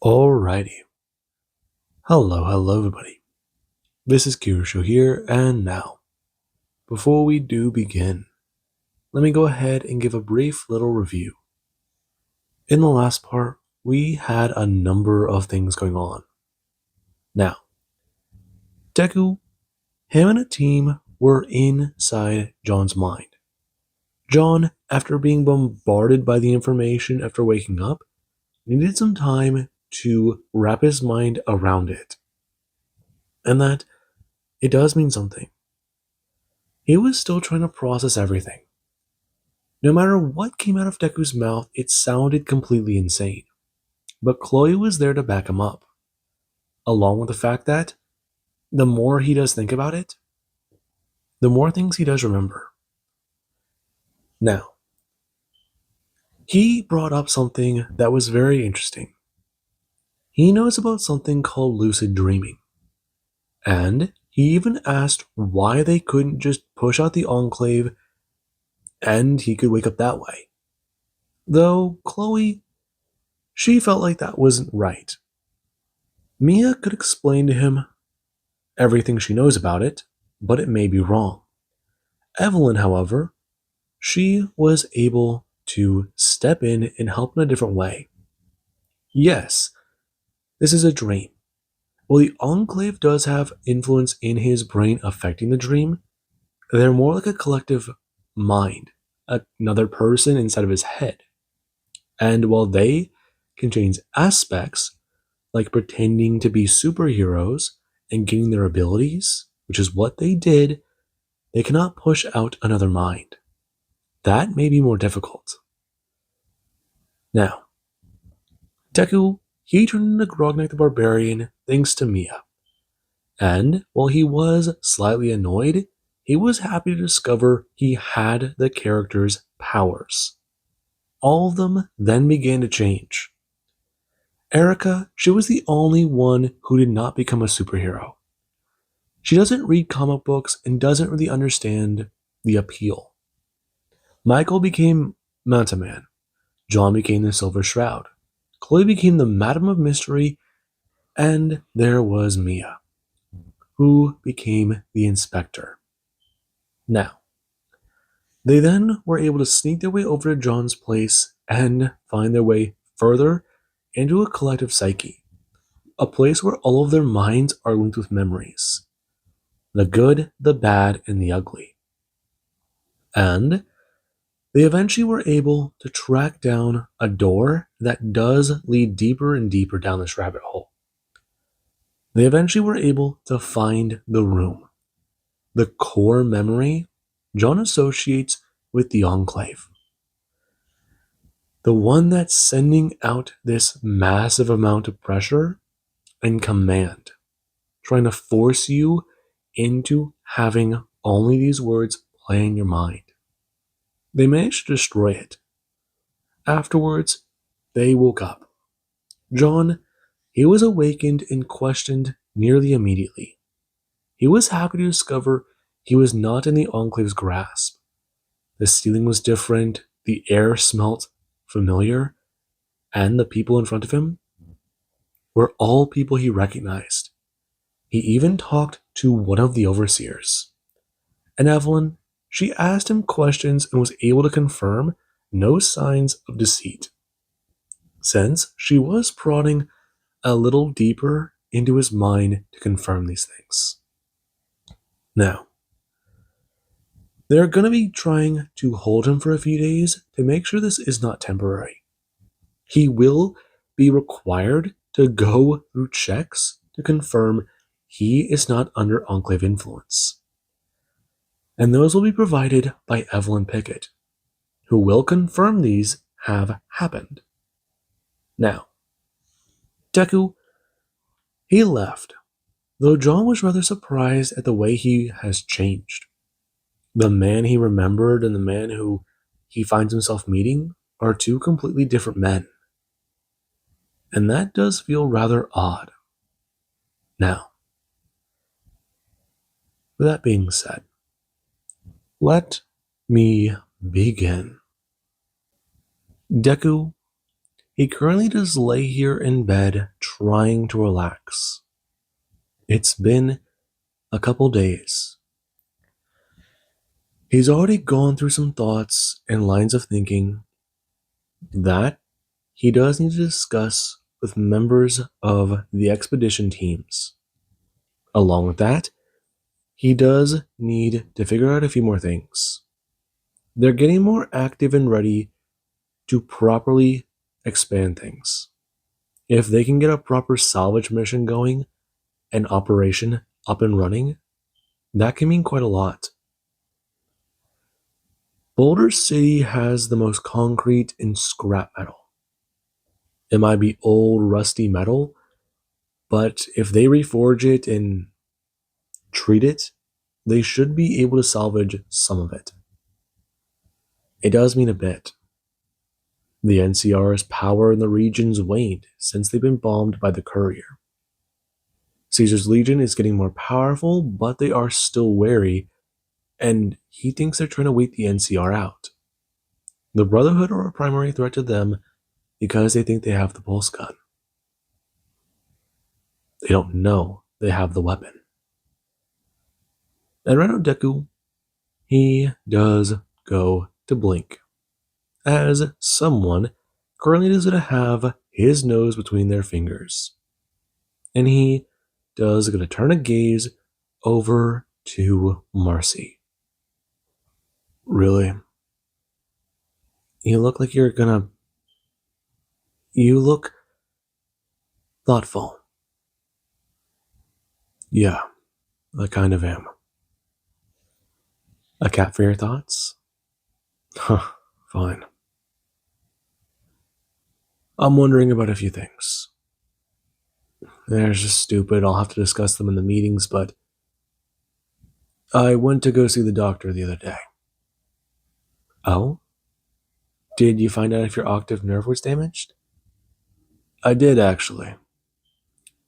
Alrighty. Hello everybody. This is Kirusho here, and now, before we do begin, let me go ahead and give a brief little review. In the last part, we had a number of things going on. Now, Deku, him and a team were inside John's mind. John, after being bombarded by the information after waking up, needed some time to wrap his mind around it. And that it does mean something. He was still trying to process everything. No matter what came out of Deku's mouth, it sounded completely insane. But Chloe was there to back him up, along with the fact that the more he does think about it, the more things he does remember. Now, he brought up something that was very interesting. He knows about something called lucid dreaming. And he even asked why they couldn't just push out the Enclave and he could wake up that way. Though Chloe, she felt like that wasn't right. Mia could explain to him everything she knows about it, but it may be wrong. Evelyn, however, she was able to step in and help in a different way. Yes, this is a dream. While the Enclave does have influence in his brain affecting the dream, they're more like a collective mind, another person inside of his head. And while they can change aspects, like pretending to be superheroes and getting their abilities, which is what they did, they cannot push out another mind. That may be more difficult. Now, Deku, he turned into Grognak the Barbarian thanks to Mia. And while he was slightly annoyed, he was happy to discover he had the character's powers. All of them then began to change. Erica, she was the only one who did not become a superhero. She doesn't read comic books and doesn't really understand the appeal. Michael became Manta Man. John became the Silver Shroud. Chloe became the Madam of Mystery. And there was Mia, who became the Inspector. Now, they then were able to sneak their way over to John's place and find their way further into a collective psyche, a place where all of their minds are linked with memories. The good, the bad, and the ugly. And they eventually were able to track down a door that does lead deeper and deeper down this rabbit hole. They eventually were able to find the room, the core memory John associates with the Enclave. The one that's sending out this massive amount of pressure and command, trying to force you into having only these words play in your mind. They managed to destroy it. Afterwards, they woke up. John, he was awakened and questioned nearly immediately. He was happy to discover he was not in the Enclave's grasp. The ceiling was different, the air smelt familiar, and the people in front of him were all people he recognized. He even talked to one of the overseers. And Evelyn, she asked him questions and was able to confirm no signs of deceit, since she was prodding a little deeper into his mind to confirm these things. Now, they're going to be trying to hold him for a few days to make sure this is not temporary. He will be required to go through checks to confirm he is not under Enclave influence. And those will be provided by Evelyn Pickett, who will confirm these have happened. Now, Deku, he left, though John was rather surprised at the way he has changed. The man he remembered and the man who he finds himself meeting are two completely different men. And that does feel rather odd. Now, with that being said, let me begin. Deku, He currently just lay here in bed trying to relax. It's been a couple days. He's already gone through some thoughts and lines of thinking that he does need to discuss with members of the expedition teams. Along with that, he does need to figure out a few more things. They're getting more active and ready to properly expand things. If they can get a proper salvage mission going and operation up and running, that can mean quite a lot. Boulder City has the most concrete and scrap metal. It might be old, rusty metal, but if they reforge it and treat it, they should be able to salvage some of it. It does mean a bit. The NCR's power in the region's waned since they've been bombed by the Courier. Caesar's Legion is getting more powerful, but they are still wary, and he thinks they're trying to wait the NCR out. The Brotherhood are a primary threat to them because they think they have the pulse gun. They don't know they have the weapon. And right now, Deku, he does go to blink, as someone currently is going to have his nose between their fingers. And he does going to turn a gaze over to Marcy. Really? You look like you're gonna... You look thoughtful. Yeah, I kind of am. A cat for your thoughts? Huh, fine. I'm wondering about a few things. They're just stupid, I'll have to discuss them in the meetings, but I went to go see the doctor the other day. Oh? Did you find out if your octave nerve was damaged? I did, actually.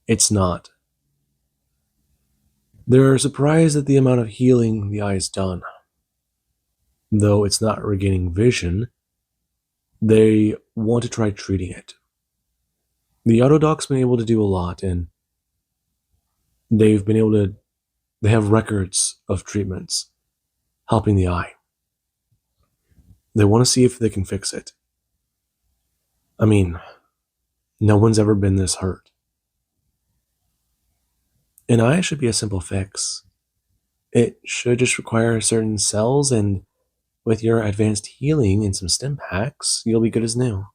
It's not. They're surprised at the amount of healing the eye has done. Though it's not regaining vision, they want to try treating it. The Autodoc's been able to do a lot, and they have records of treatments helping the eye. They want to see if they can fix it. I mean, no one's ever been this hurt. An eye should be a simple fix. It should just require certain cells, and with your advanced healing and some stim packs, you'll be good as new.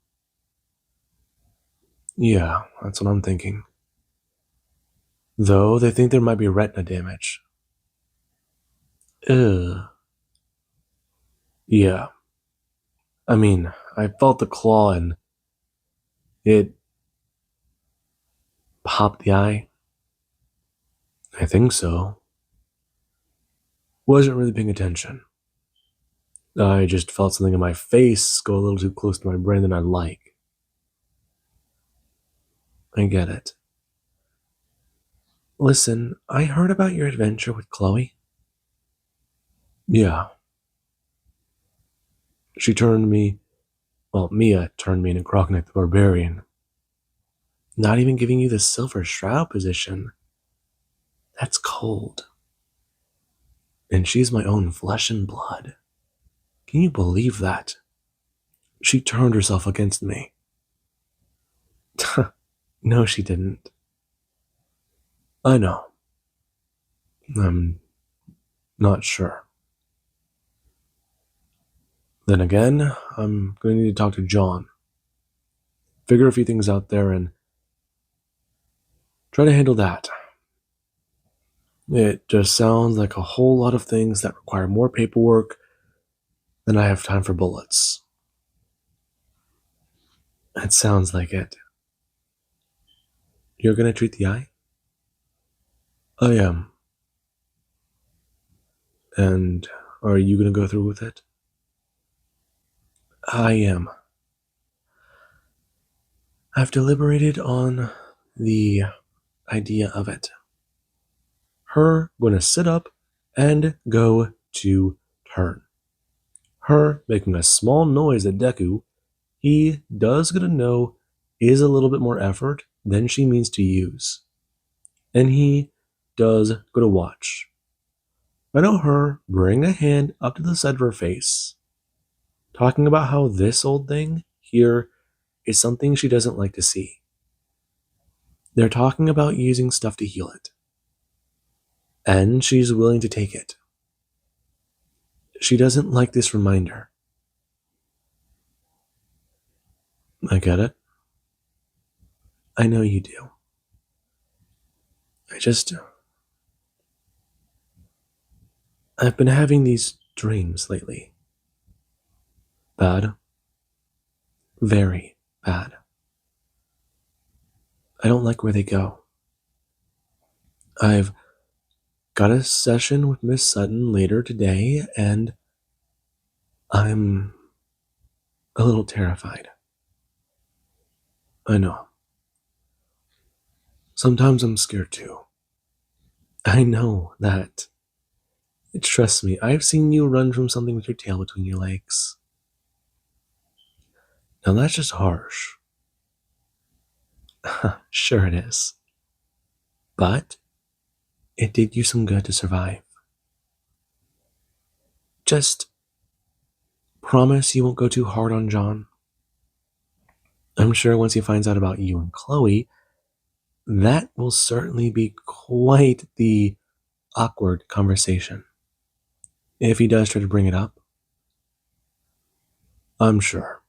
Yeah, that's what I'm thinking. Though they think there might be retina damage. Ugh. Yeah. I mean, I felt the claw and it popped the eye. I think so. Wasn't really paying attention. I just felt something in my face go a little too close to my brain than I'd like. I get it. Listen, I heard about your adventure with Chloe. Yeah. She turned me, well, Mia turned me into Crockneck the Barbarian. Not even giving you the Silver Shroud position. That's cold. And she's my own flesh and blood. Can you believe that? She turned herself against me. No, she didn't. I know. I'm not sure. Then again, I'm going to need to talk to John. Figure a few things out there and try to handle that. It just sounds like a whole lot of things that require more paperwork than I have time for bullets. It sounds like it. You're going to treat the eye? I am. And are you going to go through with it? I am. I've deliberated on the idea of it. Her going to sit up and go to turn. Her making a small noise at Deku. He does going to know is a little bit more effort than she means to use. And he does go to watch. I know her bring a hand up to the side of her face, talking about how this old thing here is something she doesn't like to see. They're talking about using stuff to heal it. And she's willing to take it. She doesn't like this reminder. I get it. I know you do. I just. I've been having these dreams lately. Bad. Very bad. I don't like where they go. I've got a session with Miss Sutton later today, and I'm a little terrified. I know. Sometimes I'm scared too. I know that. Trust me, I've seen you run from something with your tail between your legs. Now that's just harsh. Sure it is. But it did you some good to survive. Just promise you won't go too hard on John. I'm sure once he finds out about you and Chloe, that will certainly be quite the awkward conversation. If he does try to bring it up, I'm sure.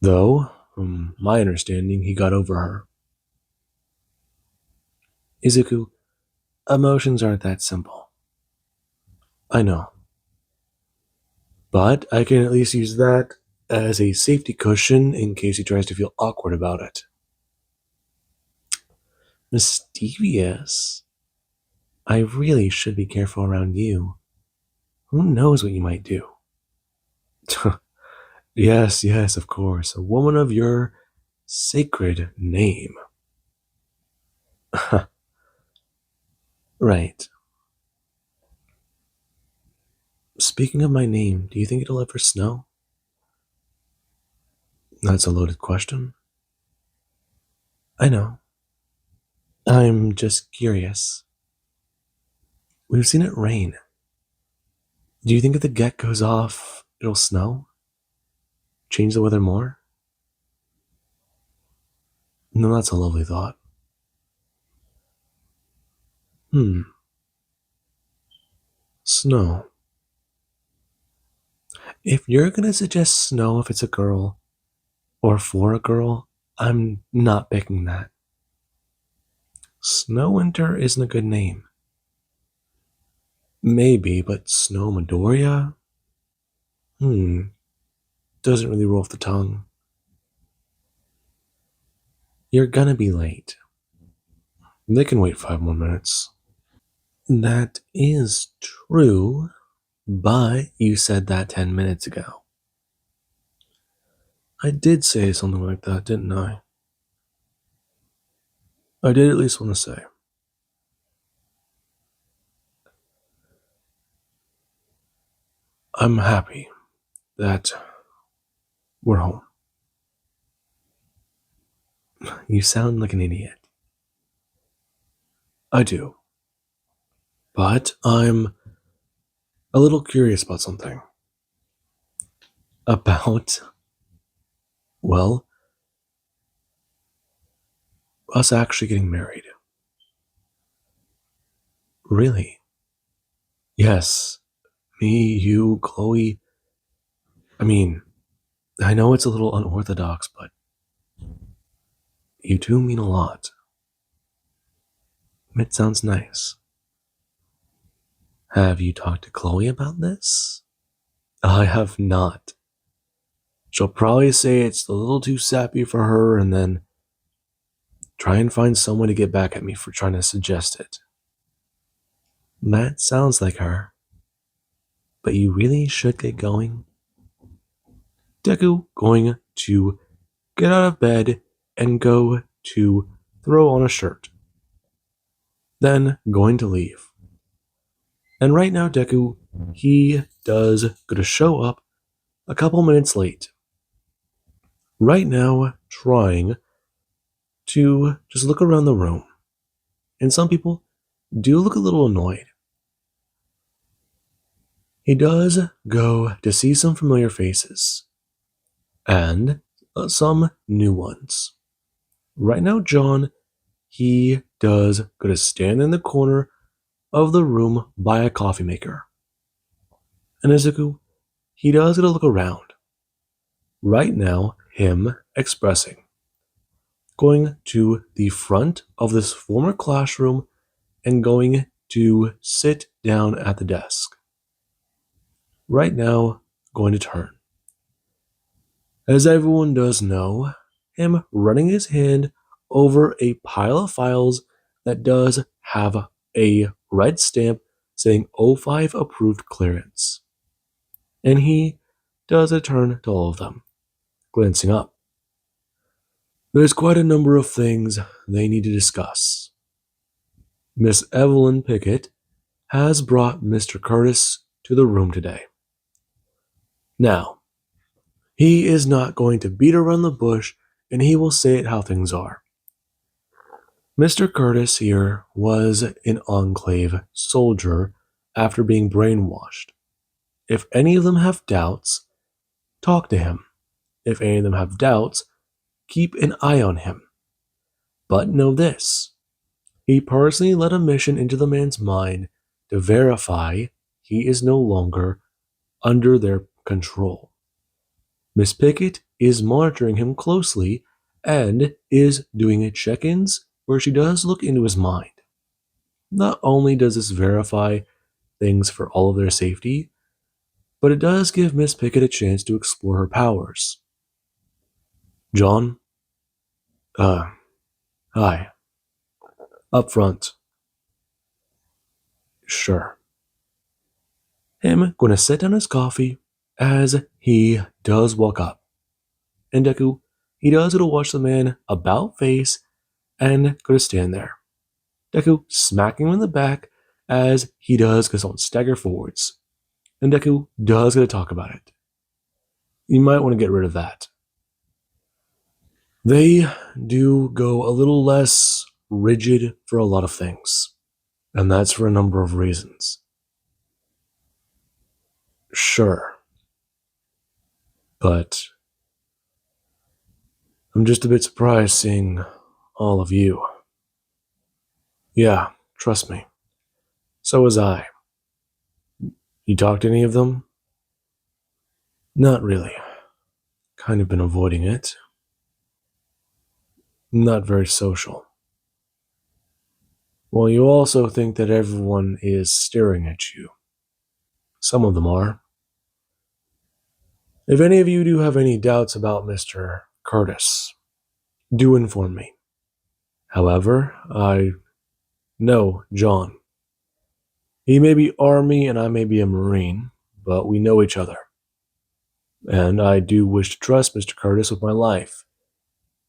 Though, from my understanding, he got over her. Izuku, emotions aren't that simple. I know. But I can at least use that as a safety cushion in case he tries to feel awkward about it. Mischievous? I really should be careful around you. Who knows what you might do? Yes, yes, of course. A woman of your sacred name. Right. Speaking of my name, do you think it'll ever snow? That's a loaded question. I know. I'm just curious. We've seen it rain. Do you think if the get goes off, it'll snow? Change the weather more? No, that's a lovely thought. Snow. If you're gonna suggest snow if it's a girl, or for a girl, I'm not picking that. Snow Winter isn't a good name. Maybe, but Snow Midoriya? Doesn't really roll off the tongue. You're gonna be late. They can wait 5 more minutes. That is true, but you said that 10 minutes ago. I did say something like that, didn't I? I did at least want to say. I'm happy that we're home. You sound like an idiot. I do. But I'm a little curious about something. About, well, us actually getting married. Really? Yes. Me, you, Chloe. I mean, I know it's a little unorthodox, but you two mean a lot. It sounds nice. Have you talked to Chloe about this? I have not. She'll probably say it's a little too sappy for her and then try and find someone to get back at me for trying to suggest it. That sounds like her. But you really should get going. Deku going to get out of bed and go to throw on a shirt. Then going to leave. And right now, Deku, he does go to show up a couple minutes late. right now trying to just look around the room. And some people do look a little annoyed. He does go to see some familiar faces and some new ones. Right now, John, he does go to stand in the corner of the room by a coffee maker. And Izuku, he does get a look around. Right now, him expressing, going to the front of this former classroom and going to sit down at the desk. Right now, going to turn. As everyone does know, him running his hand over a pile of files that does have a red stamp saying O5 approved clearance. And he does a turn to all of them, glancing up. There's quite a number of things they need to discuss. Miss Evelyn Pickett has brought Mr. Curtis to the room today. Now, he is not going to beat around the bush and he will say it how things are. Mr. Curtis here was an Enclave soldier after being brainwashed. If any of them have doubts, talk to him. If any of them have doubts, keep an eye on him. But know this, he personally led a mission into the man's mind to verify he is no longer under their control. Miss Pickett is monitoring him closely and is doing check-ins where she does look into his mind. Not only does this verify things for all of their safety, but it does give Miss Pickett a chance to explore her powers. John? Hi. Up front. Sure. Him gonna set down his coffee as he does walk up. And Deku, he does go to watch the man about face and go to stand there. Deku smacking him in the back as he does go to stagger forwards. And Deku does go to talk about it. You might want to get rid of that. They do go a little less rigid for a lot of things. And that's for a number of reasons. Sure. But I'm just a bit surprised seeing all of you. Yeah, trust me. So was I. You talked to any of them? Not really. Kind of been avoiding it. Not very social. Well, you also think that everyone is staring at you. Some of them are. If any of you do have any doubts about Mr. Curtis, do inform me. However, I know John. He may be Army and I may be a Marine, but we know each other. And I do wish to trust Mr. Curtis with my life,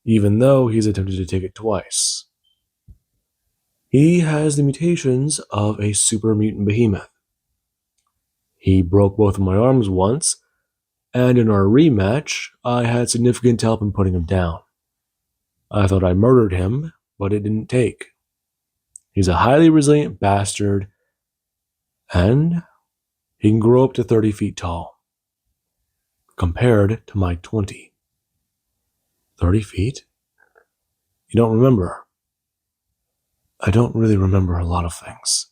even though he's attempted to take it twice. He has the mutations of a super mutant behemoth. He broke both of my arms once, and in our rematch, I had significant help in putting him down. I thought I murdered him, but it didn't take. He's a highly resilient bastard, and he can grow up to 30 feet tall, compared to my 20. 30 feet? You don't remember? I don't really remember a lot of things.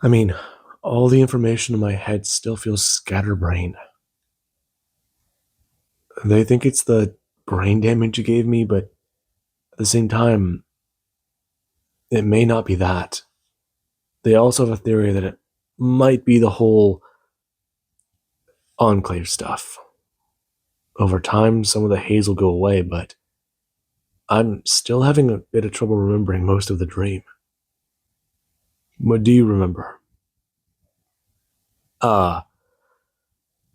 I mean, all the information in my head still feels scatterbrained. They think it's the brain damage you gave me, but at the same time, it may not be that. They also have a theory that it might be the whole Enclave stuff. Over time, some of the haze will go away, but I'm still having a bit of trouble remembering most of the dream. What do you remember?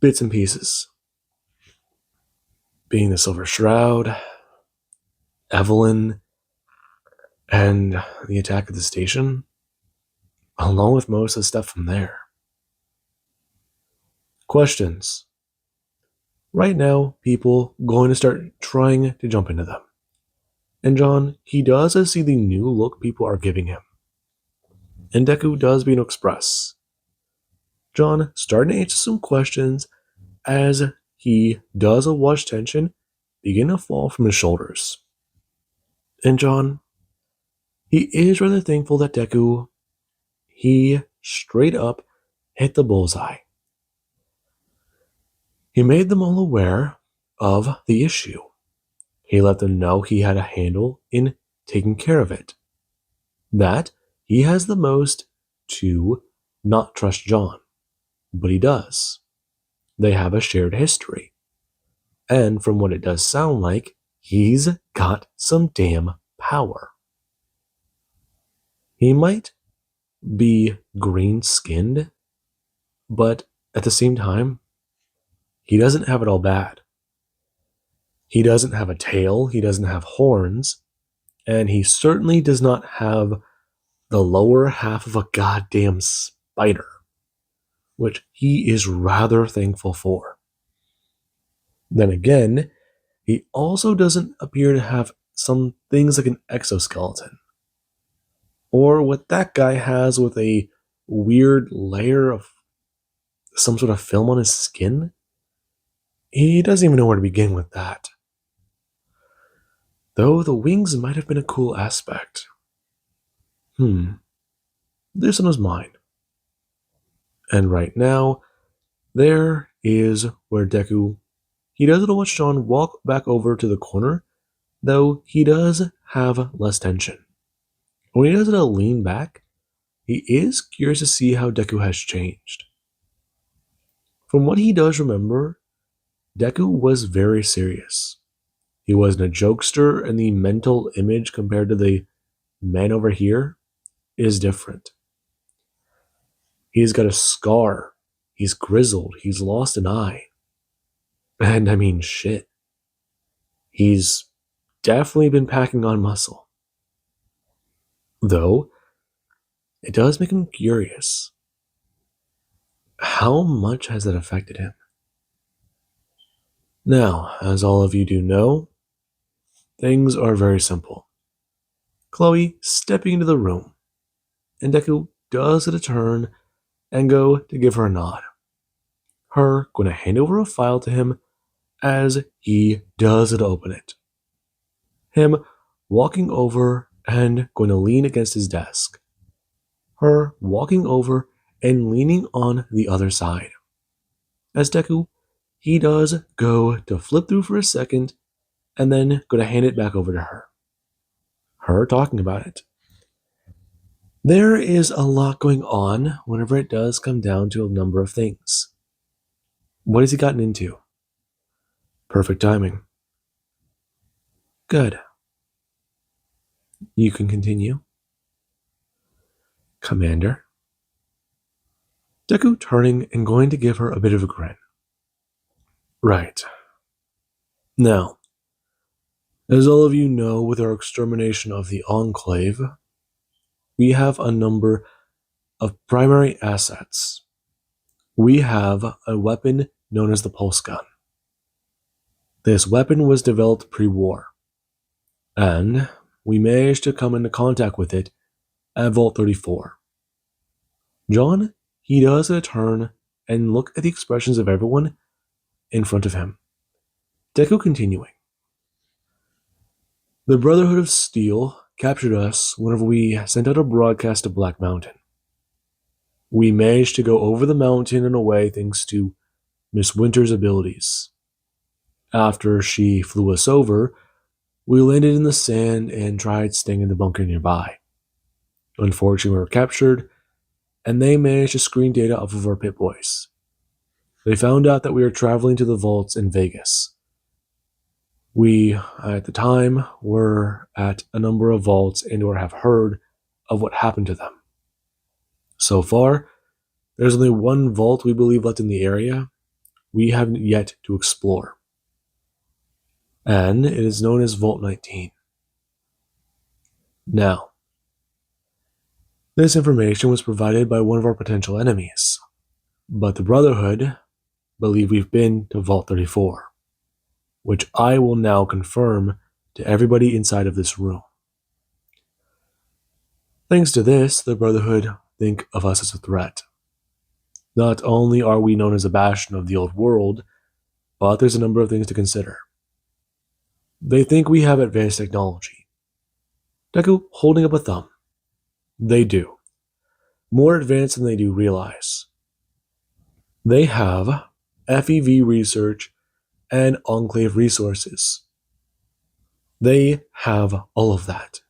Bits and pieces. Being the Silver Shroud, Evelyn, and the attack at the station, along with most of the stuff from there. Questions? Right now, people going to start trying to jump into them. And John, he does see the new look people are giving him. And Deku does begin to express. John starting to answer some questions as he does watch tension begin to fall from his shoulders. And John, he is rather thankful that Deku, he straight up hit the bullseye. He made them all aware of the issue. He let them know he had a handle in taking care of it. That he has the most to not trust John, but he does. They have a shared history. And from what it does sound like, he's got some damn power. He might be green skinned, but at the same time, he doesn't have it all bad. He doesn't have a tail, he doesn't have horns, and he certainly does not have the lower half of a goddamn spider, which he is rather thankful for. Then again, he also doesn't appear to have some things like an exoskeleton, or what that guy has with a weird layer of some sort of film on his skin. He doesn't even know where to begin with that. Though the wings might have been a cool aspect. This on his mind. And right now, there is where Deku, he does watch John walk back over to the corner, though he does have less tension. When he does lean back, he is curious to see how Deku has changed. From what he does remember, Deku was very serious. He wasn't a jokester, and the mental image compared to the man over here is different. He's got a scar. He's grizzled. He's lost an eye. And I mean, shit. He's definitely been packing on muscle. Though, it does make him curious. How much has that affected him? Now, as all of you do know, things are very simple. Chloe stepping into the room, and Deku does get a turn and go to give her a nod. Her going to hand over a file to him as he does open it. Him walking over and going to lean against his desk. Her walking over and leaning on the other side. As Deku, he does go to flip through for a second and then go to hand it back over to her. Her talking about it. There is a lot going on whenever it does come down to a number of things. What has he gotten into? Perfect timing. Good. You can continue. Commander. Deku turning and going to give her a bit of a grin. Right. Now, as all of you know, with our extermination of the Enclave, we have a number of primary assets. We have a weapon known as the pulse gun. This weapon was developed pre-war, and we managed to come into contact with it at Vault 34. John, he does a turn and look at the expressions of everyone in front of him. Deku continuing. The Brotherhood of Steel captured us whenever we sent out a broadcast to Black Mountain. We managed to go over the mountain and away thanks to Miss Winter's abilities. After she flew us over, we landed in the sand and tried staying in the bunker nearby. Unfortunately, we were captured, and they managed to screen data off of our Pit Boys. They found out that we were traveling to the vaults in Vegas. We, at the time, were at a number of vaults and or have heard of what happened to them. So far, there's only one vault we believe left in the area we haven't yet to explore. And it is known as Vault 19. Now, this information was provided by one of our potential enemies, but the Brotherhood, believe we've been to Vault 34, which I will now confirm to everybody inside of this room. Thanks to this, the Brotherhood think of us as a threat. Not only are we known as a bastion of the old world, but there's a number of things to consider. They think we have advanced technology. Deku holding up a thumb. They do. More advanced than they do realize. They have FEV research and Enclave resources. They have all of that.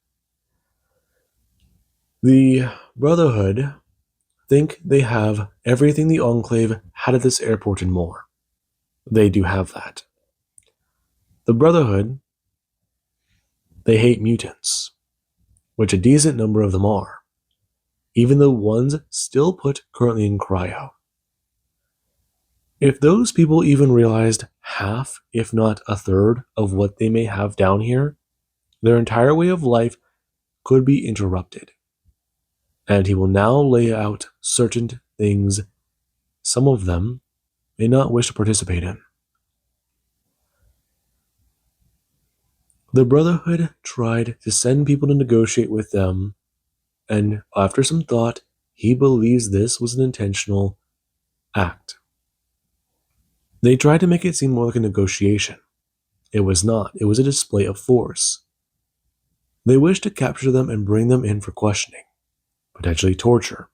The Brotherhood think they have everything the Enclave had at this airport and more. They do have that. The Brotherhood, they hate mutants, which a decent number of them are, even the ones still put currently in cryo. If those people even realized half, if not a third, of what they may have down here, their entire way of life could be interrupted. And he will now lay out certain things some of them may not wish to participate in. The Brotherhood tried to send people to negotiate with them, and after some thought, he believes this was an intentional act. They tried to make it seem more like a negotiation. It was not. It was a display of force. They wished to capture them and bring them in for questioning, potentially torture.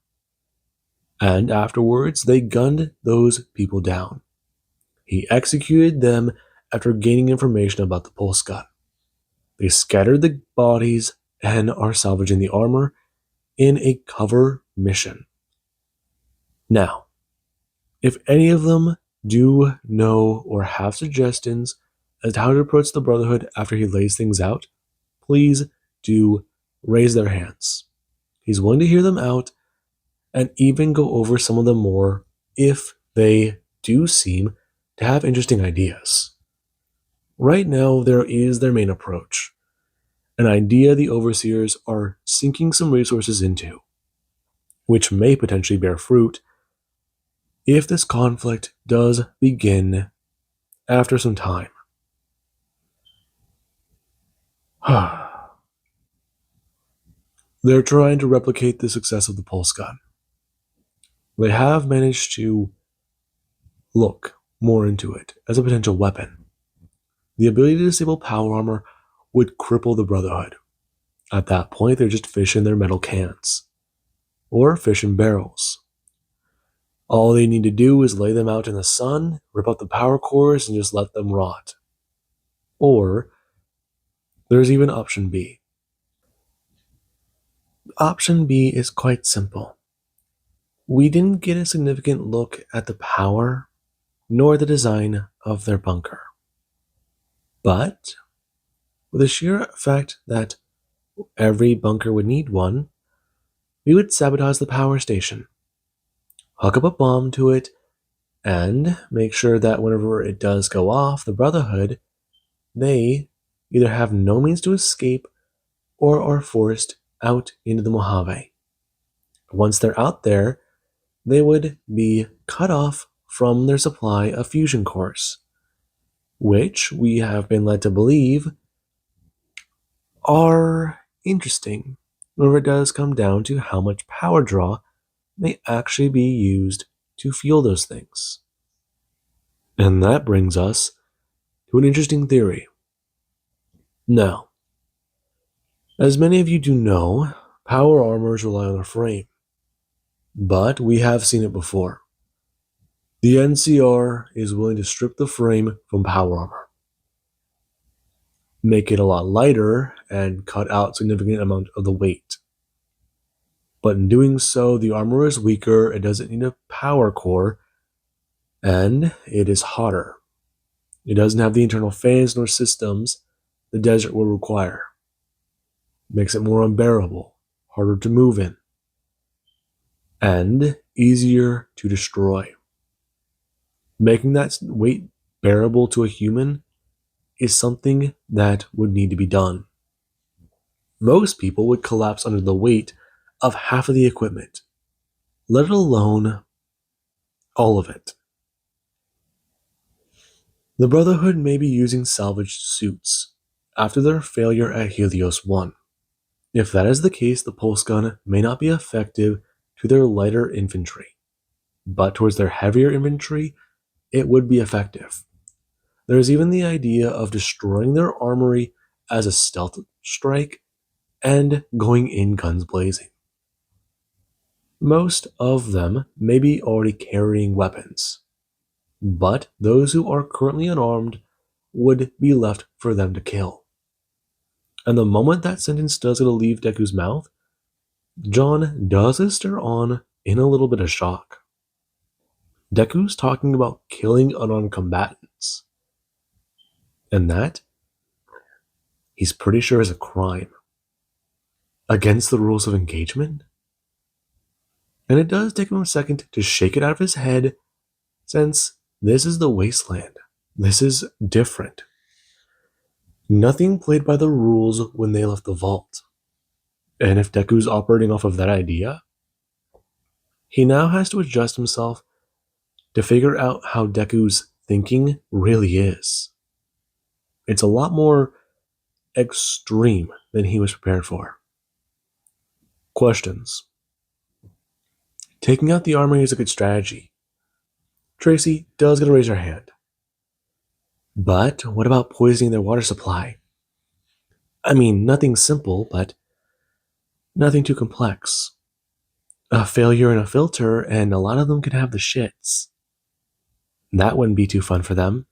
And afterwards, they gunned those people down. He executed them after gaining information about the pulse gun. They scattered the bodies and are salvaging the armor in a cover mission. Now, if any of them do know or have suggestions as to how to approach the Brotherhood after he lays things out, please do raise their hands. He's willing to hear them out and even go over some of them more if they do seem to have interesting ideas. Right now, there is their main approach, an idea the Overseers are sinking some resources into, which may potentially bear fruit if this conflict does begin after some time. They're trying to replicate the success of the pulse gun. They have managed to look more into it as a potential weapon. The ability to disable power armor would cripple the Brotherhood. At that point, they're just fish in their metal cans, or fish in barrels. All they need to do is lay them out in the sun, rip out the power cores, and just let them rot. Or, there's even option B. Option B is quite simple. We didn't get a significant look at the power, nor the design of their bunker. But, with the sheer fact that every bunker would need one, we would sabotage the power station, hook up a bomb to it, and make sure that whenever it does go off, the Brotherhood, they either have no means to escape or are forced out into the Mojave. Once they're out there, they would be cut off from their supply of fusion cores, which we have been led to believe are interesting whenever it does come down to how much power draw may actually be used to fuel those things. And that brings us to an interesting theory. Now, as many of you do know, power armors rely on a frame, but we have seen it before. The NCR is willing to strip the frame from power armor, make it a lot lighter, and cut out a significant amount of the weight. But in doing so, the armor is weaker, it doesn't need a power core, and it is hotter. It doesn't have the internal fans nor systems the desert will require. It makes it more unbearable, harder to move in, and easier to destroy. Making that weight bearable to a human is something that would need to be done. Most people would collapse under the weight of half of the equipment, let alone all of it. The Brotherhood may be using salvaged suits after their failure at Helios 1. If that is the case, the pulse gun may not be effective to their lighter infantry, but towards their heavier infantry, it would be effective. There is even the idea of destroying their armory as a stealth strike and going in guns blazing. Most of them may be already carrying weapons, but those who are currently unarmed would be left for them to kill. And the moment that sentence does get to leave Deku's mouth, John does stir on in a little bit of shock. Deku's talking about killing unarmed combatants, and that, he's pretty sure is a crime against the rules of engagement. And it does take him a second to shake it out of his head, since this is the wasteland. This is different. Nothing played by the rules when they left the vault. And if Deku's operating off of that idea, he now has to adjust himself to figure out how Deku's thinking really is. It's a lot more extreme than he was prepared for. Questions. Taking out the armory is a good strategy. Tracy does get to raise her hand. But what about poisoning their water supply? I mean, nothing simple, but nothing too complex. A failure in a filter, and a lot of them could have the shits. That wouldn't be too fun for them.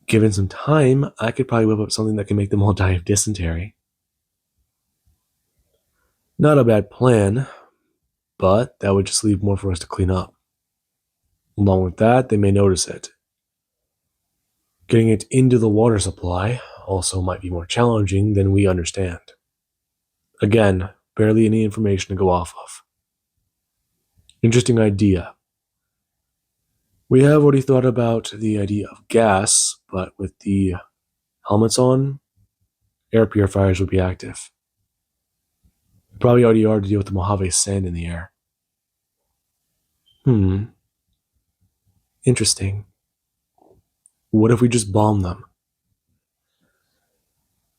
Given some time, I could probably whip up something that can make them all die of dysentery. Not a bad plan, but that would just leave more for us to clean up. Along with that, they may notice it. Getting it into the water supply also might be more challenging than we understand. Again, barely any information to go off of. Interesting idea. We have already thought about the idea of gas, but with the helmets on, air purifiers would be active. Probably already are to deal with the Mojave sand in the air. Interesting. What if we just bomb them?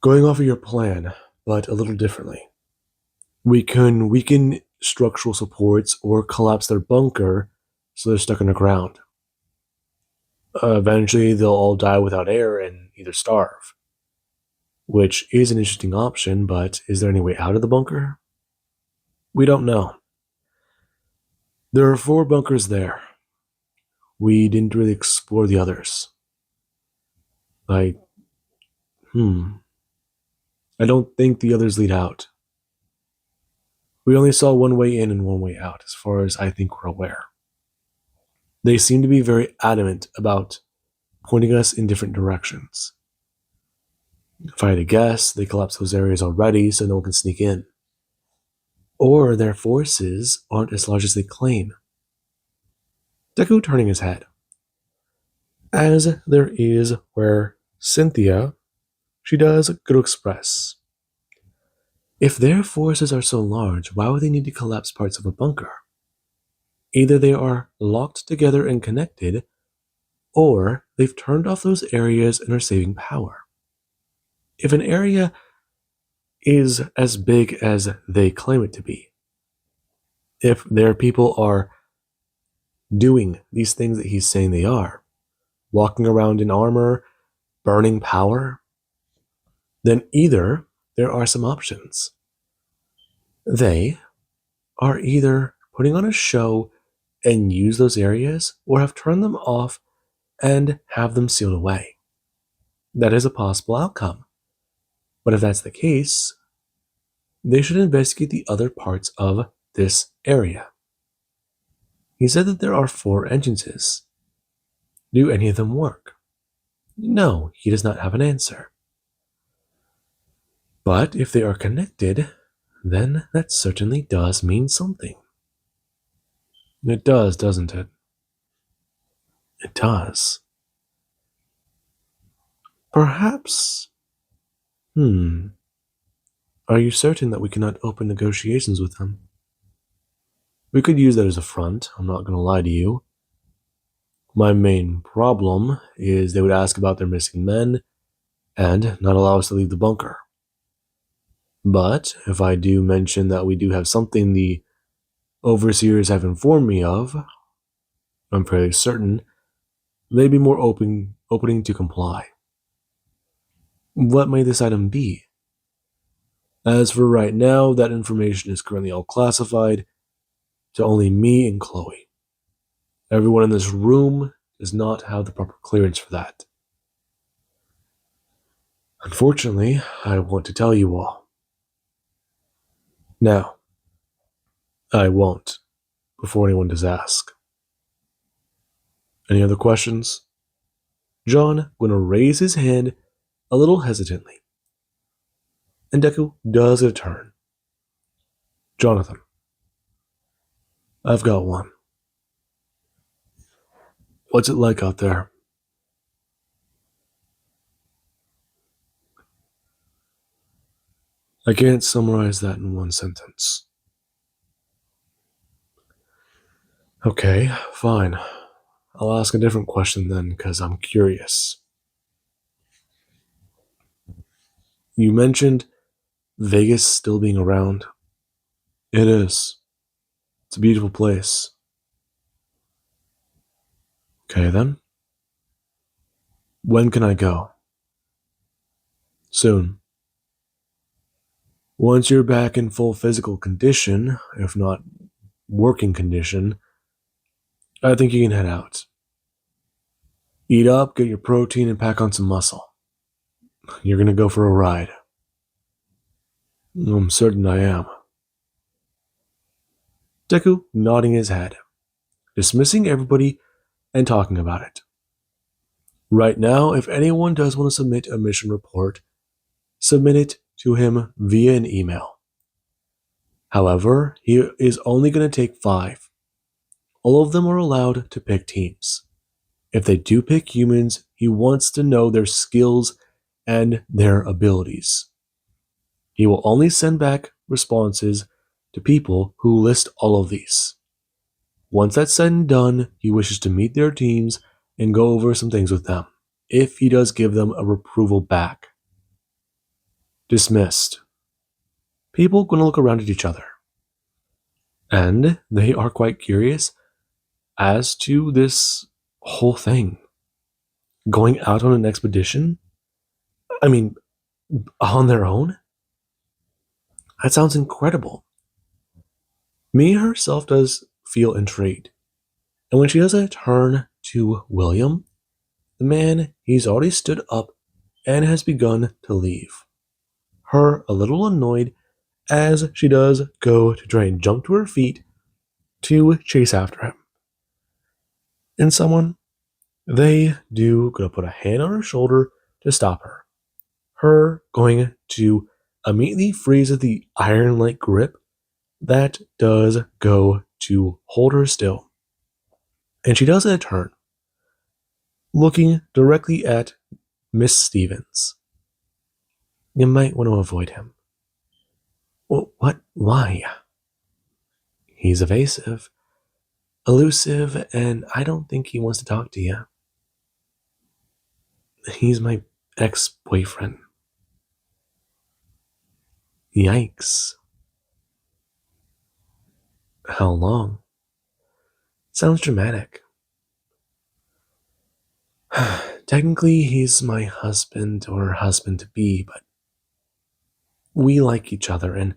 Going off of your plan, but a little differently. We can weaken structural supports or collapse their bunker so they're stuck underground. Eventually, they'll all die without air and either starve. Which is an interesting option, but is there any way out of the bunker? We don't know. There are 4 bunkers there. We didn't really explore the others. I don't think the others lead out. We only saw one way in and one way out, as far as I think we're aware. They seem to be very adamant about pointing us in different directions. If I had to guess, they collapsed those areas already so no one can sneak in. Or their forces aren't as large as they claim. Deku turning his head. As there is where Cynthia, she does go to express. If their forces are so large, why would they need to collapse parts of a bunker? Either they are locked together and connected, or they've turned off those areas and are saving power. If an area is as big as they claim it to be, if their people are doing these things that he's saying they are, walking around in armor, burning power, then either there are some options. They are either putting on a show and use those areas, or have turned them off and have them sealed away. That is a possible outcome. But if that's the case, they should investigate the other parts of this area. He said that there are 4 entrances. Do any of them work? No, he does not have an answer. But if they are connected, then that certainly does mean something. It does, doesn't it? It does. Perhaps. Are you certain that we cannot open negotiations with them? We could use that as a front, I'm not going to lie to you. My main problem is they would ask about their missing men and not allow us to leave the bunker. But if I do mention that we do have something the overseers have informed me of, I'm fairly certain they'd be more opening to comply. What may this item be? As for right now, that information is currently all classified to only me and Chloe. Everyone in this room does not have the proper clearance for that. Unfortunately, I want to tell you all. Now, I won't, before anyone does ask. Any other questions? John going to raise his hand a little hesitantly. And Deku does a turn. Jonathan, I've got one. What's it like out there? I can't summarize that in one sentence. Okay, fine. I'll ask a different question then, because I'm curious. You mentioned Vegas still being around. It is. It's a beautiful place. Okay then. When can I go? Soon. Once you're back in full physical condition, if not working condition, I think you can head out. Eat up, get your protein, and pack on some muscle. You're gonna go for a ride. I'm certain I am. Deku nodding his head, dismissing everybody and talking about it. Right now, if anyone does want to submit a mission report, submit it to him via an email. However, he is only going to take 5. All of them are allowed to pick teams. If they do pick humans, he wants to know their skills and their abilities. He will only send back responses to people who list all of these. Once that's said and done, he wishes to meet their teams and go over some things with them, if he does give them a approval back. Dismissed. People gonna look around at each other. And they are quite curious as to this whole thing. Going out on an expedition? I mean, on their own? That sounds incredible. Mia herself does feel intrigued. And when she does a turn to William, the man, he's already stood up and has begun to leave. Her a little annoyed as she does go to try and jump to her feet to chase after him. And someone, they do gonna put a hand on her shoulder to stop her. Her going to immediately freeze at the iron-like grip that does go to hold her still. And she does a turn, looking directly at Miss Stevens. You might want to avoid him. Well, what? Why? He's evasive, elusive, and I don't think he wants to talk to you. He's my ex-boyfriend. Yikes. How long? Sounds dramatic. Technically, he's my husband or husband-to-be, but we like each other, and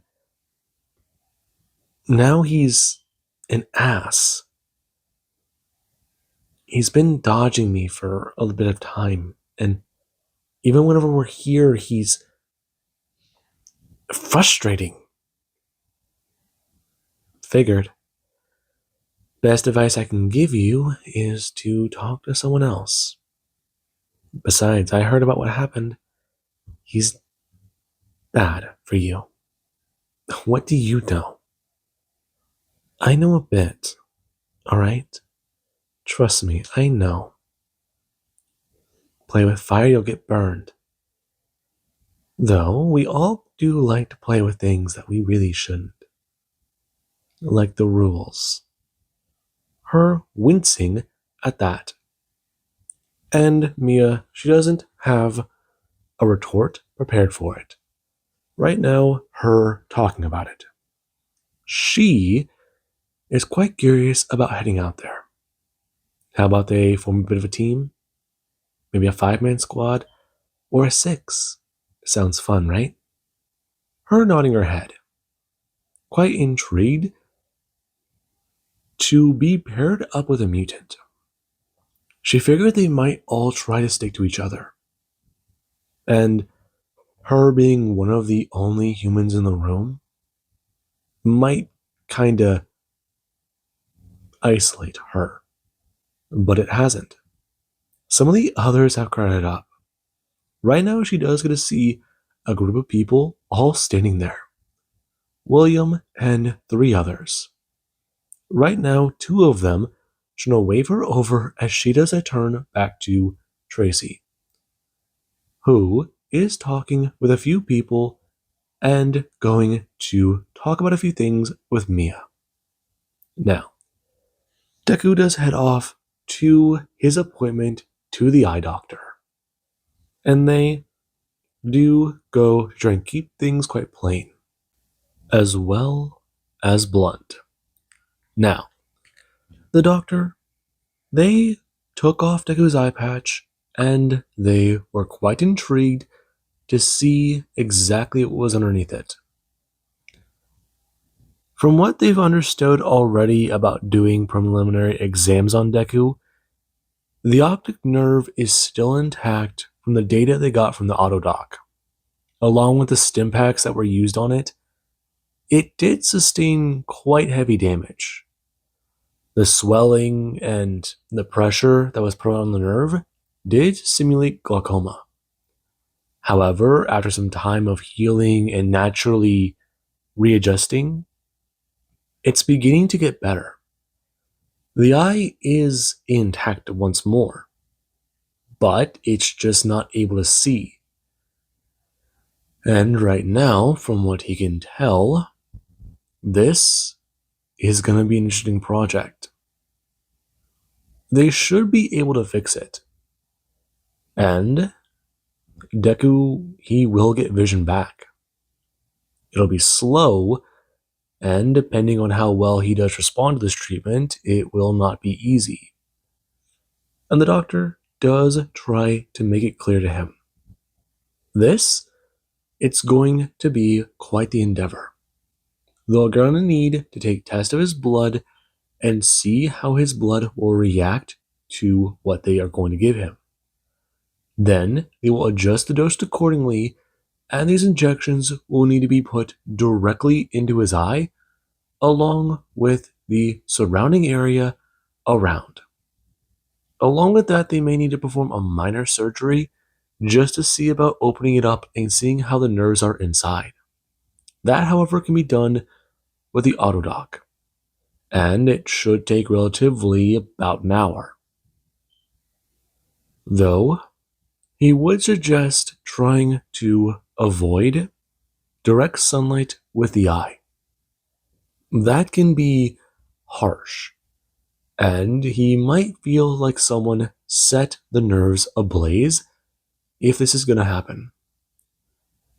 now he's an ass. He's been dodging me for a bit of time, and even whenever we're here, he's frustrating. Figured. Best advice I can give you is to talk to someone else. Besides, I heard about what happened. He's bad for you. What do you know? I know a bit, alright? Trust me, I know. Play with fire, you'll get burned. Though, we all do like to play with things that we really shouldn't. Like the rules. Her wincing at that And Mia, she doesn't have a retort prepared for it. Right now, her talking about it. She is quite curious about heading out there. How about they form a bit of a team? Maybe a 5-man squad or a 6? Sounds fun, right? Her nodding her head, quite intrigued to be paired up with a mutant. She figured they might all try to stick to each other. And her being one of the only humans in the room might kinda isolate her. But it hasn't. Some of the others have crowded up. Right now, she does get to see a group of people all standing there. William and 3 others. Right now, 2 of them should now wave her over as she does a turn back to Tracy, who is talking with a few people and going to talk about a few things with Mia. Now, Deku does head off to his appointment to the eye doctor, and they do go to try and keep things quite plain, as well as blunt. Now, the doctor, they took off Deku's eye patch, and they were quite intrigued to see exactly what was underneath it. From what they've understood already about doing preliminary exams on Deku, the optic nerve is still intact from the data they got from the autodoc. Along with the stim packs that were used on it, it did sustain quite heavy damage. The swelling and the pressure that was put on the nerve did simulate glaucoma. However, after some time of healing and naturally readjusting, it's beginning to get better. The eye is intact once more, but it's just not able to see. And right now, from what he can tell, this is going to be an interesting project. They should be able to fix it. And Deku, he will get vision back. It'll be slow, and depending on how well he does respond to this treatment, it will not be easy. And the doctor does try to make it clear to him. It's going to be quite the endeavor. They're going to need to take tests of his blood and see how his blood will react to what they are going to give him. Then they will adjust the dose accordingly, and these injections will need to be put directly into his eye, along with the surrounding area around. Along with that, they may need to perform a minor surgery just to see about opening it up and seeing how the nerves are inside. That, however, can be done with the autodoc, and it should take relatively about an hour. Though, he would suggest trying to avoid direct sunlight with the eye. That can be harsh, and he might feel like someone set the nerves ablaze if this is going to happen.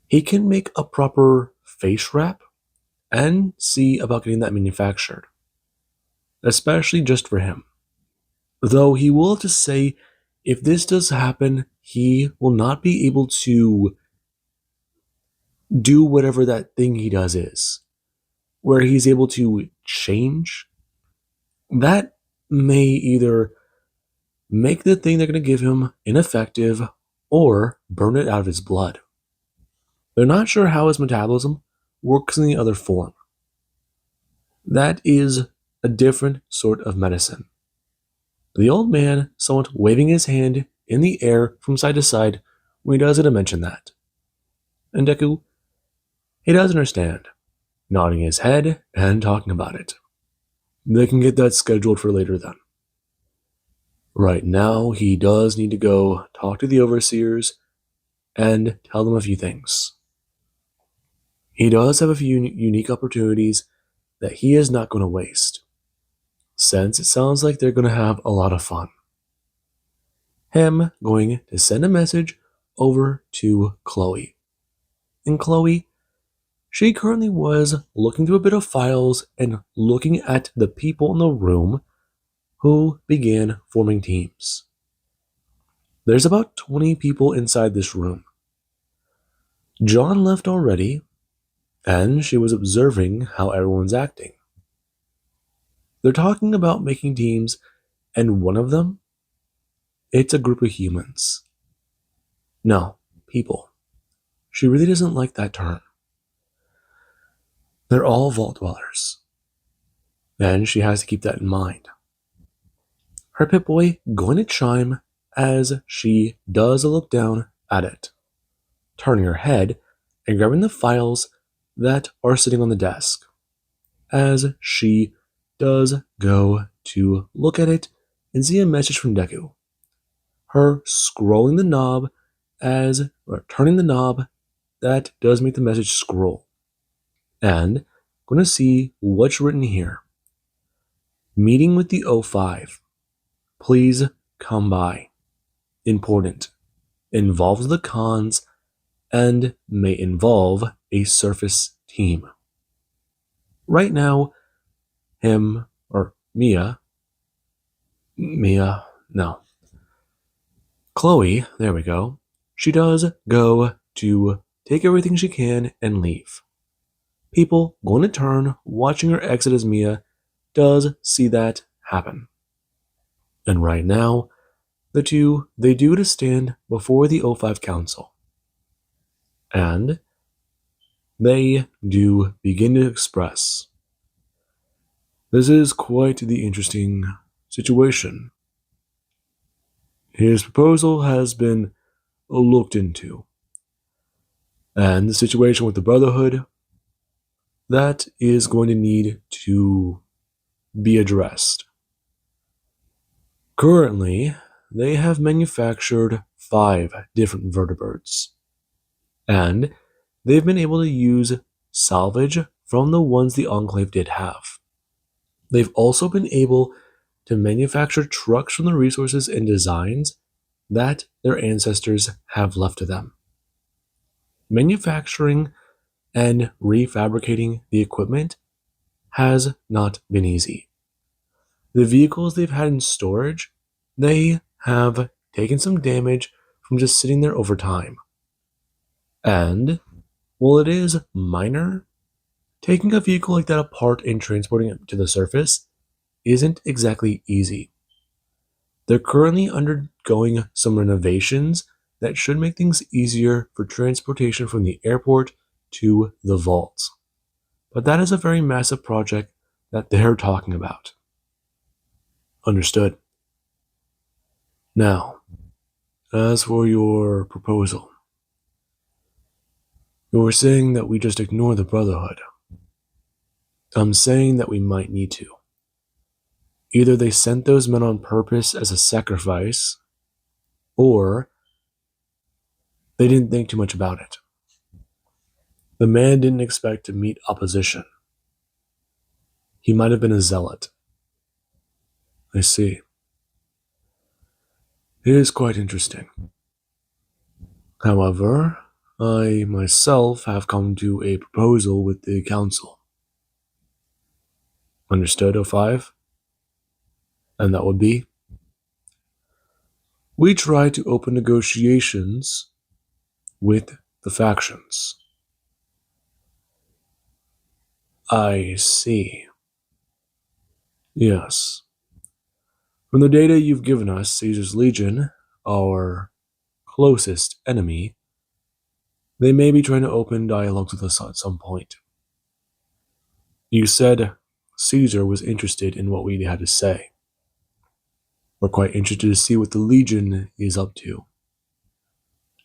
He can make a proper face wrap and see about getting that manufactured, especially just for him. Though he will have to say, if this does happen, he will not be able to do whatever that thing he does is, where he's able to change. That may either make the thing they're going to give him ineffective or burn it out of his blood. They're not sure how his metabolism works in the other form. That is a different sort of medicine. The old man, somewhat waving his hand in the air from side to side when he does it to mention that. And Deku, he does understand, nodding his head and talking about it. They can get that scheduled for later then. Right now, he does need to go talk to the overseers and tell them a few things. He does have a few unique opportunities that he is not going to waste, since it sounds like they're going to have a lot of fun. him going to send a message over to Chloe. And Chloe, she currently was looking through a bit of files and looking at the people in the room who began forming teams. There's about 20 people inside this room. John left already, and she was observing how everyone's acting. They're talking about making teams, and one of them, it's a group of humans. No, people. She really doesn't like that term. They're all vault dwellers. And she has to keep that in mind. Her Pip-Boy going to chime as she does a look down at it, turning her head and grabbing the files that are sitting on the desk. As she does go to look at it and see a message from Deku. Her scrolling the knob turning the knob that does make the message scroll. And going to see what's written here. Meeting with the O5. Please come by. Important. Involves the cons and may involve a surface team. Right now, Chloe, there we go. She does go to take everything she can and leave. People going to turn, watching her exit as Mia does see that happen. And right now, the two, they do to stand before the O5 Council. And they do begin to express. This is quite the interesting situation. His proposal has been looked into. And the situation with the Brotherhood, that is going to need to be addressed. Currently, they have manufactured 5 different vertebrates, and they've been able to use salvage from the ones the Enclave did have. They've also been able to manufacture trucks from the resources and designs that their ancestors have left to them. Manufacturing and refabricating the equipment has not been easy. The vehicles they've had in storage, they have taken some damage from just sitting there over time. And while it is minor, taking a vehicle like that apart and transporting it to the surface isn't exactly easy. They're currently undergoing some renovations that should make things easier for transportation from the airport to the vault. But that is a very massive project that they're talking about. Understood. Now, as for your proposal, you were saying that we just ignore the Brotherhood. I'm saying that we might need to. Either they sent those men on purpose as a sacrifice, or they didn't think too much about it. The man didn't expect to meet opposition. He might have been a zealot. I see. It is quite interesting. However, I myself have come to a proposal with the council. Understood, O5? And that would be? We try to open negotiations with the factions. I see. Yes. From the data you've given us, Caesar's Legion, our closest enemy, they may be trying to open dialogues with us at some point. You said Caesar was interested in what we had to say. We're quite interested to see what the Legion is up to.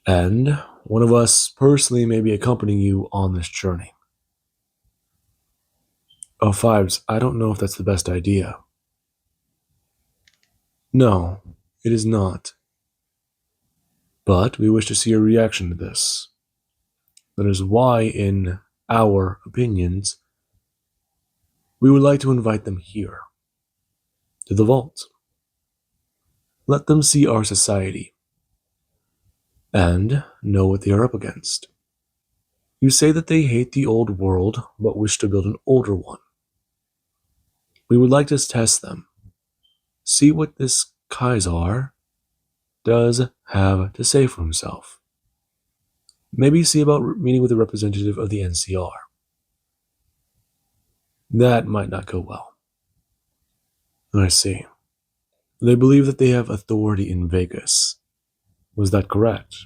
And one of us personally may be accompanying you on this journey. Oh, Fives, I don't know if that's the best idea. No, it is not. But we wish to see your reaction to this. That is why, in our opinions, we would like to invite them here, to the vault. Let them see our society and know what they are up against. You say that they hate the old world but wish to build an older one. We would like to test them, see what this Kaisar does have to say for himself. Maybe see about meeting with a representative of the NCR. That might not go well. I see. They believe that they have authority in Vegas. Was that correct?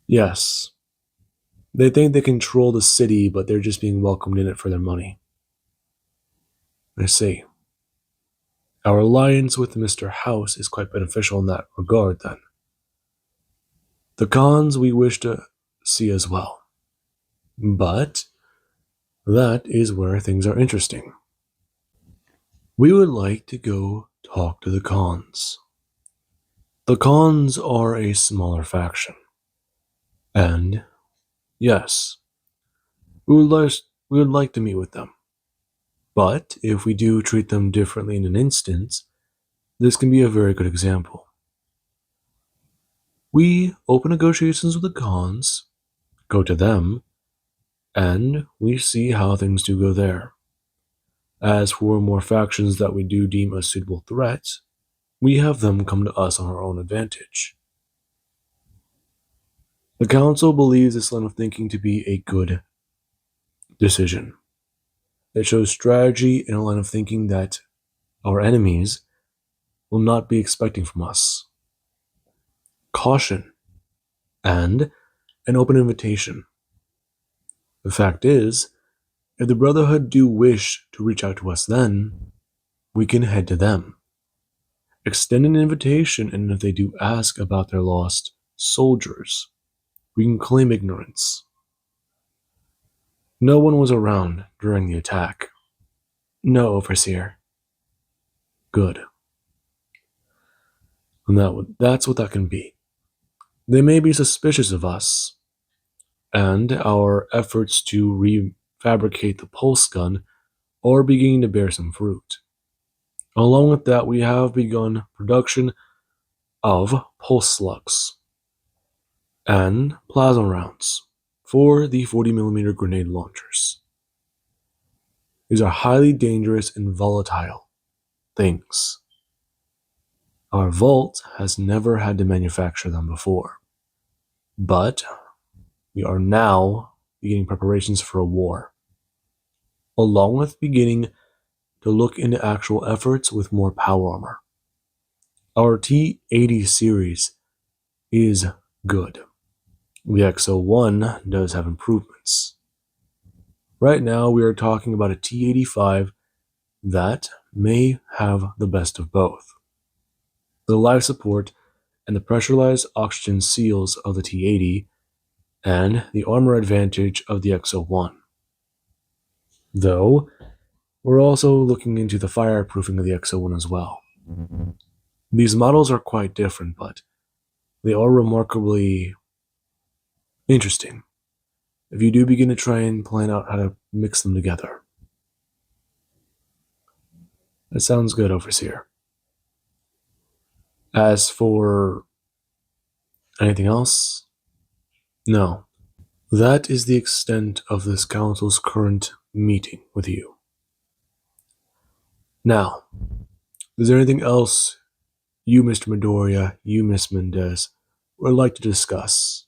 Yes. They think they control the city, but they're just being welcomed in it for their money. I see. Our alliance with Mr. House is quite beneficial in that regard, then. The cons we wish to see as well. But that is where things are interesting. We would like to go talk to the cons. The cons are a smaller faction. And, yes, we would like to meet with them. But if we do treat them differently in an instance, this can be a very good example. We open negotiations with the cons, go to them, and we see how things do go there. As for more factions that we do deem a suitable threat, we have them come to us on our own advantage. The Council believes this line of thinking to be a good decision. It shows strategy and a line of thinking that our enemies will not be expecting from us. Caution and an open invitation. The fact is, if the Brotherhood do wish to reach out to us then, we can head to them. Extend an invitation, and if they do ask about their lost soldiers, we can claim ignorance. No one was around during the attack. No, Overseer. Good. And that's what that can be. They may be suspicious of us, and our efforts to refabricate the pulse gun are beginning to bear some fruit. Along with that, we have begun production of pulse slugs and plasma rounds for the 40mm grenade launchers. These are highly dangerous and volatile things. Our vault has never had to manufacture them before, but we are now beginning preparations for a war, along with beginning to look into actual efforts with more power armor. Our T80 series is good. The XO1 does have improvements. Right now, we are talking about a T85 that may have the best of both. The life support and the pressurized oxygen seals of the T80 and the armor advantage of the XO1. Though, we're also looking into the fireproofing of the XO1 as well. These models are quite different, but they are remarkably interesting if you do begin to try and plan out how to mix them together. That sounds good, Overseer. As for anything else? No. That is the extent of this council's current meeting with you. Now, is there anything else you, Mr. Midoriya, you, Miss Mendez, would like to discuss?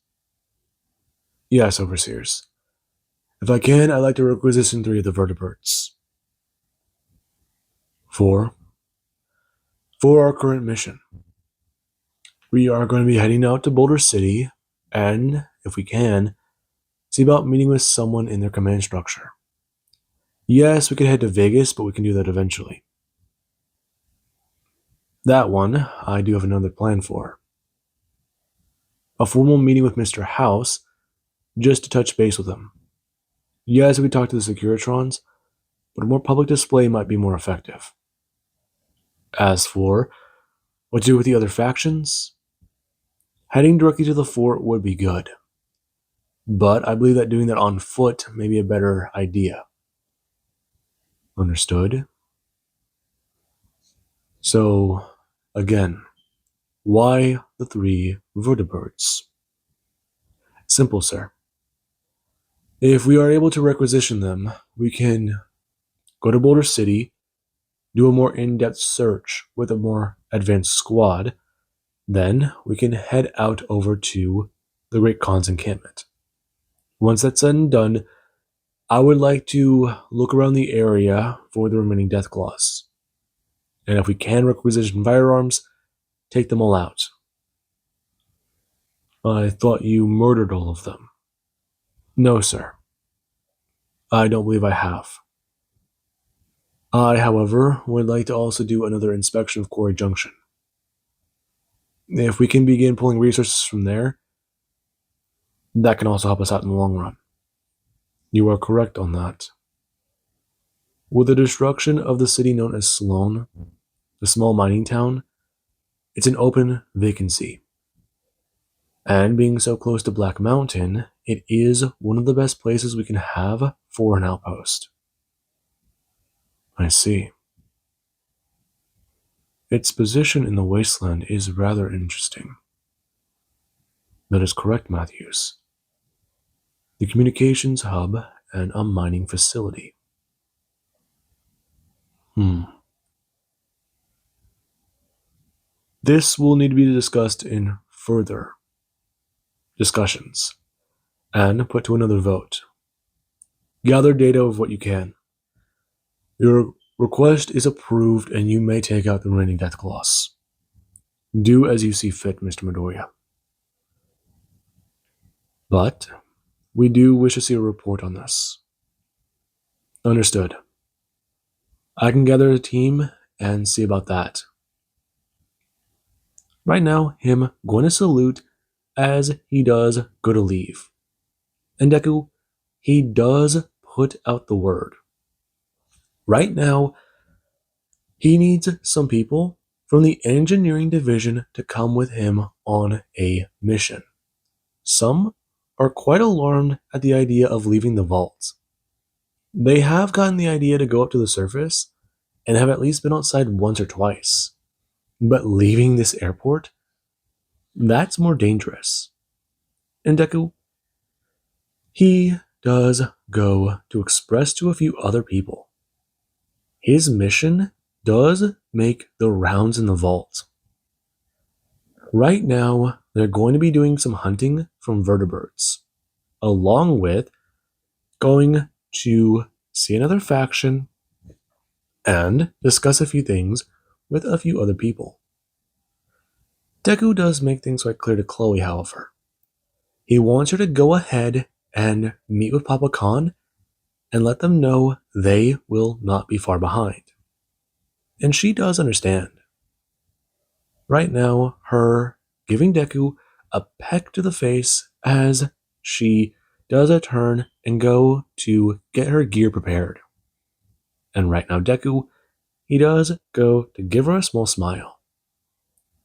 Yes, Overseers. If I can, I'd like to requisition 3 of the vertebrates. For our current mission. We are going to be heading out to Boulder City, and, if we can, see about meeting with someone in their command structure. Yes, we could head to Vegas, but we can do that eventually. That one, I do have another plan for. A formal meeting with Mr. House, just to touch base with him. Yes, we could talk to the Securitrons, but a more public display might be more effective. As for what to do with the other factions, heading directly to the fort would be good. But I believe that doing that on foot may be a better idea. Understood? So, again, why the 3 vertebrates? Simple, sir. If we are able to requisition them, we can go to Boulder City, do a more in-depth search with a more advanced squad. Then we can head out over to the Great Khan's encampment. Once that's said and done, I would like to look around the area for the remaining Deathclaws. And if we can requisition firearms, take them all out. I thought you murdered all of them. No, sir. I don't believe I have. I, however, would like to also do another inspection of Quarry Junction. If we can begin pulling resources from there, that can also help us out in the long run. You are correct on that. With the destruction of the city known as Sloan, the small mining town, it's an open vacancy. And being so close to Black Mountain, it is one of the best places we can have for an outpost. I see. Its position in the wasteland is rather interesting. That is correct, Matthews. The communications hub and a mining facility. This will need to be discussed in further discussions and put to another vote. Gather data of what you can. Your request is approved and you may take out the remaining Deathclaws. Do as you see fit, Mr. Midoriya. But we do wish to see a report on this. Understood. I can gather a team and see about that. Right now, him going to salute as he does go to leave. And Deku, he does put out the word. Right now, he needs some people from the engineering division to come with him on a mission. Some are quite alarmed at the idea of leaving the vault. They have gotten the idea to go up to the surface and have at least been outside once or twice. But leaving this airport, that's more dangerous. And Deku, he does go to express to a few other people. His mission does make the rounds in the vault. Right now, they're going to be doing some hunting from vertebrates, along with going to see another faction and discuss a few things with a few other people. Deku does make things quite clear to Chloe, however. He wants her to go ahead and meet with Papa Khan and let them know they will not be far behind. And she does understand. Right now, her giving Deku a peck to the face as she does a turn and go to get her gear prepared. And right now, Deku, he does go to give her a small smile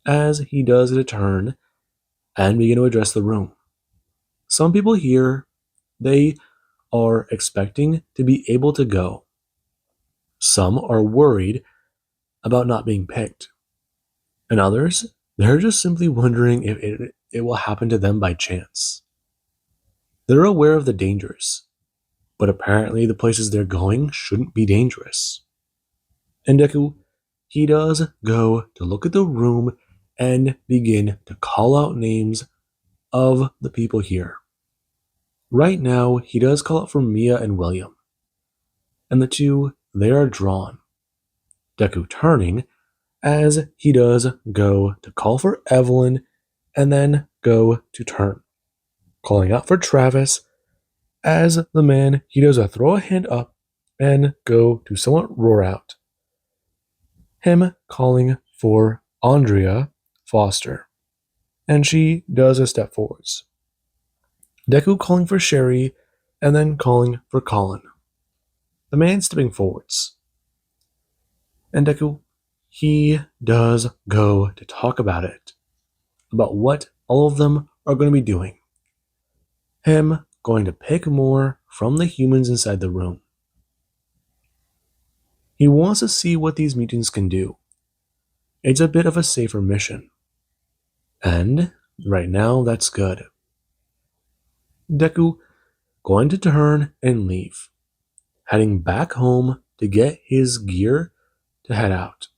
as he does a turn and begin to address the room. Some people here, they are expecting to be able to go. Some are worried about not being picked. And others, they're just simply wondering if it will happen to them by chance. They're aware of the dangers, but apparently the places they're going shouldn't be dangerous. And Deku, he does go to look at the room and begin to call out names of the people here. Right now, he does call out for Mia and William. And the two, they are drawn. Deku turning as he does go to call for Evelyn and then go to turn. Calling out for Travis as the man, he does a throw a hand up and go to somewhat roar out. Him calling for Andrea Foster. And she does a step forwards. Deku calling for Sherry and then calling for Colin. The man stepping forwards. And Deku, he does go to talk about it. About what all of them are going to be doing. Him going to pick more from the humans inside the room. He wants to see what these mutants can do. It's a bit of a safer mission. And right now, that's good. Deku going to turn and leave, heading back home to get his gear to head out.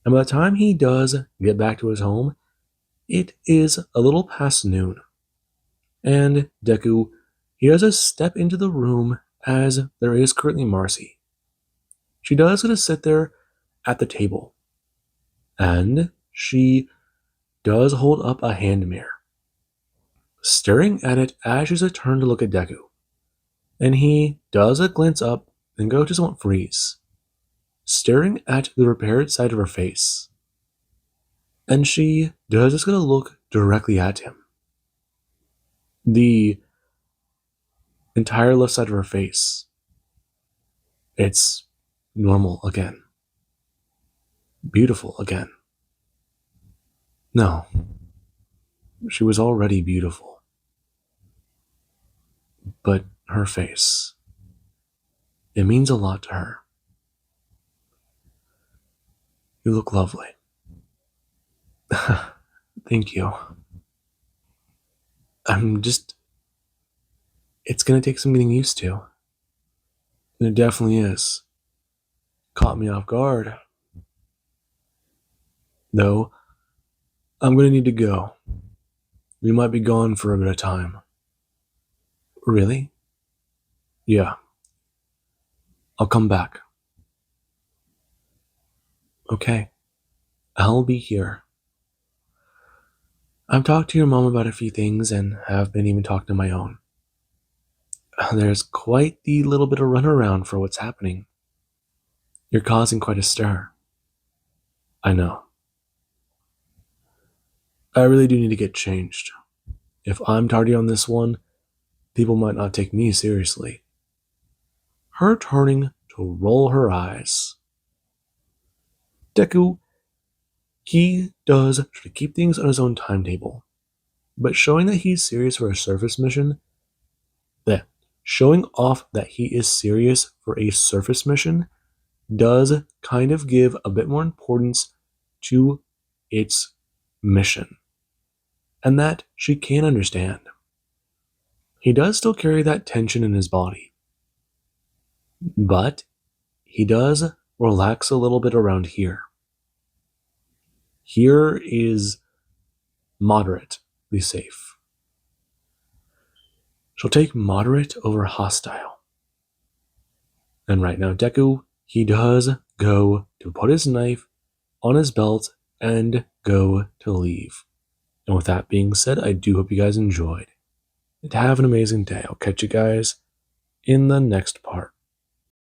And by the time he does get back to his home, it is a little past noon. And Deku, he does a step into the room as there is currently Marcy. She does get to sit there at the table. And she does hold up a hand mirror, staring at it as she's a turn to look at Deku. And he does a glance up and go to somewhat freeze, staring at the repaired side of her face. And she does just gonna look directly at him. The entire left side of her face, it's normal again. Beautiful again. No, she was already beautiful. But her face, it means a lot to her. You look lovely. Thank you. It's gonna take some getting used to. And it definitely is. Caught me off guard. Though, I'm gonna need to go. We might be gone for a bit of time. Really? Yeah. I'll come back. Okay. I'll be here. I've talked to your mom about a few things and have been even talking to my own. There's quite the little bit of runaround for what's happening. You're causing quite a stir. I know. I really do need to get changed. If I'm tardy on this one, people might not take me seriously. Her turning to roll her eyes. Deku, he does try to keep things on his own timetable, but showing that he's serious for a surface mission, showing off that he is serious for a surface mission does kind of give a bit more importance to its mission, and that she can understand. He does still carry that tension in his body, but he does relax a little bit around here. Here is moderately safe. She'll take moderate over hostile. And right now, Deku, he does go to put his knife on his belt and go to leave. And with that being said, I do hope you guys enjoyed. And have an amazing day. I'll catch you guys in the next part.